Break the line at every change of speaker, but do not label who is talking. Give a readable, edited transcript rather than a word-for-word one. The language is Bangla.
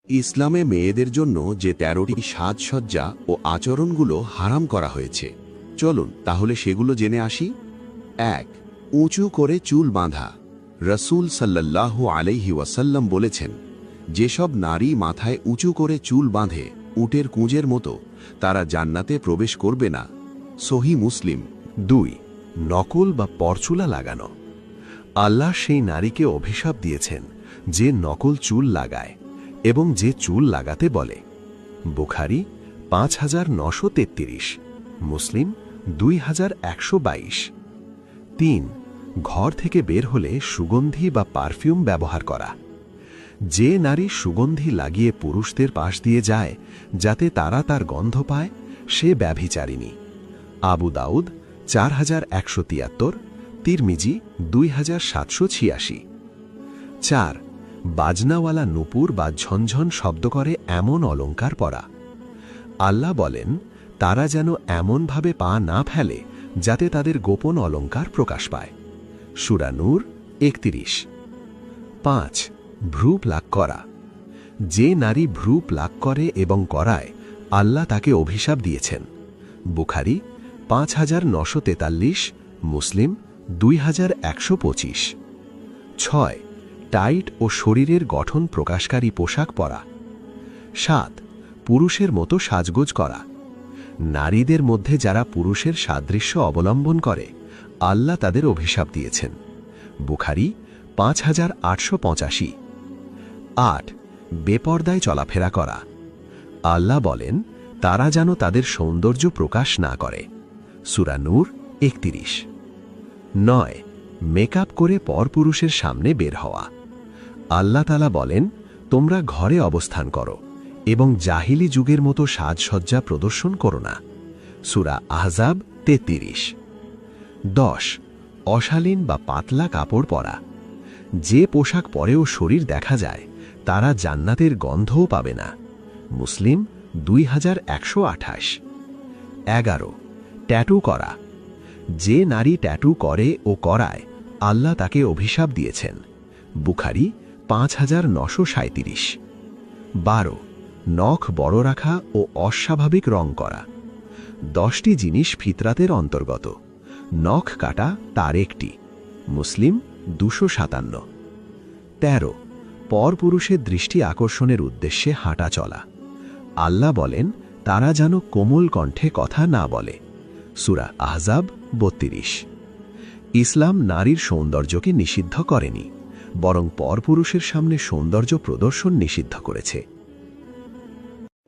ইসলামে মেয়েদের জন্য যে ১৩টি সাজসজ্জা ও আচরণগুলো হারাম করা হয়েছে, চলুন তাহলে সেগুলো জেনে আসি। ১. উঁচু করে চুল বাঁধা। রসুল সাল্লাল্লাহু আলাইহি ওয়াসাল্লাম বলেছেন, যেসব নারী মাথায় উঁচু করে চুল বাঁধে উটের কুঁজের মতো, তারা জান্নাতে প্রবেশ করবে না। সহিহ মুসলিম।
২. নকল বা পরচুলা লাগানো। আল্লাহ সেই নারীকে অভিশাপ দিয়েছেন যে নকল চুল লাগায় এবং যে চুল লাগাতে বলে। বুখারী ৫৯৩৩, মুসলিম ২১২২। ৩. ঘর থেকে বের হলে সুগন্ধি বা পারফিউম ব্যবহার করা। যে নারী সুগন্ধি লাগিয়ে পুরুষদের পাশ দিয়ে যায় যাতে তারা তার গন্ধ পায়, সে ব্যভিচারিণী। আবু দাউদ ৪১৭৩, তিরমিজি ২৭৮৬। ৪. বাজনাওয়ালা নূপুর বা ঝনঝন শব্দ করে এমন অলঙ্কার পরা। আল্লাহ বলেন, তারা যেন এমনভাবে পা না ফেলে যাতে তাদের গোপন অলঙ্কার প্রকাশ পায়। সূরা নূর ৩১। ৫. ভ্রু প্লাক করা। যে নারী ভ্রু প্লাক করে এবং করায়, আল্লাহ তাকে অভিশাপ দিয়েছেন। বুখারী ৫৯৪৩, মুসলিম ২১২৫। ৬. টাইট ও শরীরের গঠন প্রকাশকারী পোশাক পরা। ৭. পুরুষের মতো সাজগোজ করা। নারীদের মধ্যে যারা পুরুষের সাদৃশ্য অবলম্বন করে, আল্লাহ তাদের অভিশাপ দিয়েছেন। বুখারী ৫৮৮৫। ৮. বেপর্দায় চলাফেরা করা। আল্লাহ বলেন, তারা যেন তাদের সৌন্দর্য প্রকাশ না করে। সূরা নূর ৩১। ৯. মেকআপ করে পরপুরুষের সামনে বের হওয়া। আল্লাহ তাআলা বলেন, তোমরা ঘরে অবস্থান করো এবং জাহিলি যুগের মতো সাজসজ্জা প্রদর্শন করো না। সূরা আহজাব ৩৩। ১০. অশালীন বা পাতলা কাপড় পরা। যে পোশাক পরেও শরীর দেখা যায়, তারা জান্নাতের গন্ধও পাবে না। মুসলিম ২১২৮। ১১. ট্যাটু করা। যে নারী ট্যাটু করে ও করায়, আল্লাহ তাকে অভিশাপ দিয়েছেন। বুখারী ৫৯৩৭। ১২. নখ বড় রাখা ও অস্বাভাবিক রং করা। ১০টি জিনিস ফিতরাতের অন্তর্গত, নখ কাটা তার একটি। মুসলিম ২৫৭। ১৩. পরপুরুষের দৃষ্টি আকর্ষণের উদ্দেশ্যে হাঁটা চলা। আল্লাহ বলেন, তারা যেন কোমল কণ্ঠে কথা না বলে। সূরা আহজাব ৩২। ইসলাম নারীর সৌন্দর্যকে নিষিদ্ধ করেনি, বরং পরপুরুষের সামনে সৌন্দর্য প্রদর্শন নিষিদ্ধ করেছে।